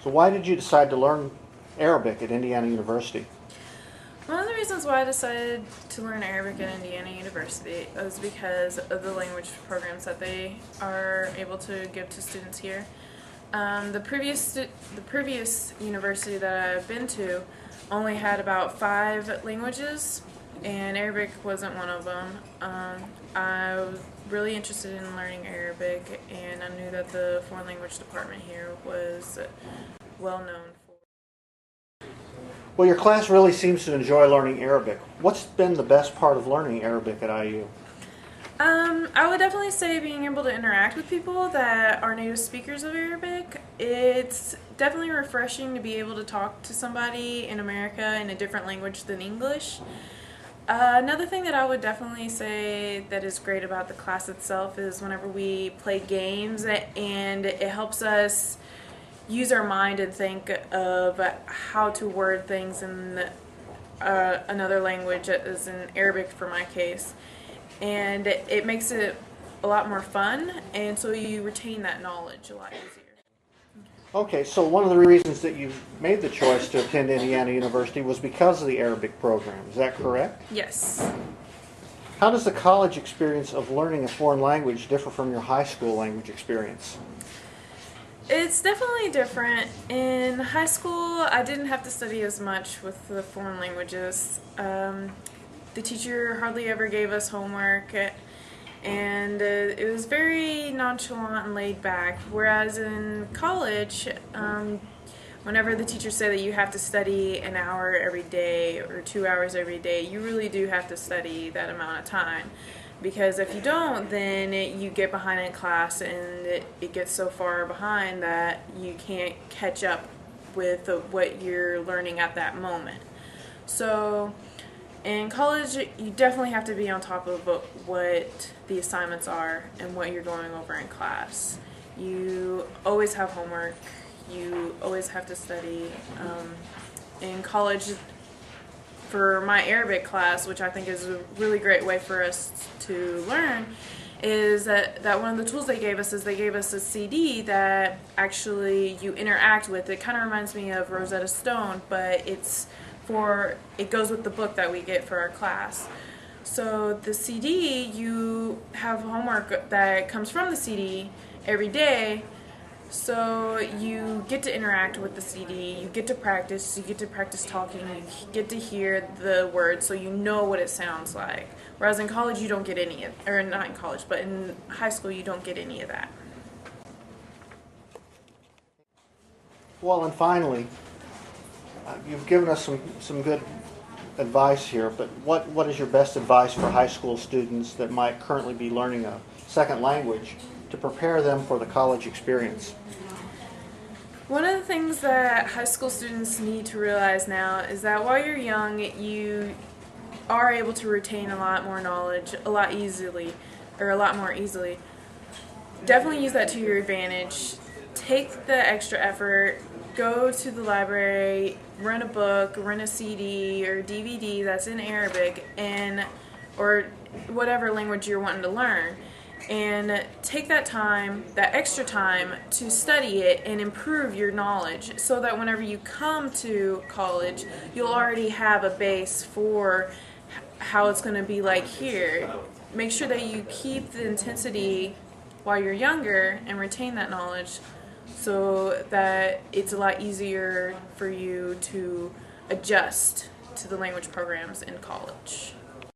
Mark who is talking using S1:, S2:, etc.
S1: So why did you decide to learn Arabic at Indiana University?
S2: One of the reasons why I decided to learn Arabic at Indiana University was because of the language programs that they are able to give to students here. The previous university that I've been to only had about 5 languages, and Arabic wasn't one of them. I was really interested in learning Arabic, and I knew that the foreign language department here was well known for.
S1: Well, your class really seems to enjoy learning Arabic. What's been the best part of learning Arabic at IU?
S2: I would definitely say being able to interact with people that are native speakers of Arabic. It's definitely refreshing to be able to talk to somebody in America in a different language than English. Another thing that I would definitely say that is great about the class itself is whenever we play games, and it helps us use our mind and think of how to word things in another language, as in Arabic for my case. And it makes it a lot more fun, and so you retain that knowledge a lot easier.
S1: Okay, so one of the reasons that you made the choice to attend Indiana University was because of the Arabic program. Is that correct?
S2: Yes.
S1: How does the college experience of learning a foreign language differ from your high school language experience?
S2: It's definitely different. In high school, I didn't have to study as much with the foreign languages. The teacher hardly ever gave us homework, and it was very nonchalant and laid back. Whereas in college, whenever the teachers say that you have to study an hour every day or 2 hours every day, you really do have to study that amount of time. Because if you don't, then you get behind in class, and it gets so far behind that you can't catch up with what you're learning at that moment. So in college, you definitely have to be on top of what the assignments are and what you're going over in class. You always have homework. You always have to study. In college, for my Arabic class, which I think is a really great way for us to learn, is that one of the tools they gave us is they gave us a CD that actually you interact with. It kind of reminds me of Rosetta Stone, but it goes with the book that we get for our class. So the CD, you have homework that comes from the CD every day, so you get to interact with the CD, you get to practice talking, you get to hear the words so you know what it sounds like. Whereas in college you don't get any of, or not in college, but in high school you don't get any of that.
S1: Well, and finally, you've given us some good advice here, but what is your best advice for high school students that might currently be learning a second language to prepare them for the college experience?
S2: One of the things that high school students need to realize now is that while you're young, you are able to retain a lot more knowledge a lot more easily. Definitely use that to your advantage. Take the extra effort. Go to the library, rent a book, rent a CD or DVD that's in Arabic, or whatever language you're wanting to learn, and take that time, that extra time, to study it and improve your knowledge so that whenever you come to college, you'll already have a base for how it's going to be like here. Make sure that you keep the intensity while you're younger and retain that knowledge, so that it's a lot easier for you to adjust to the language programs in college.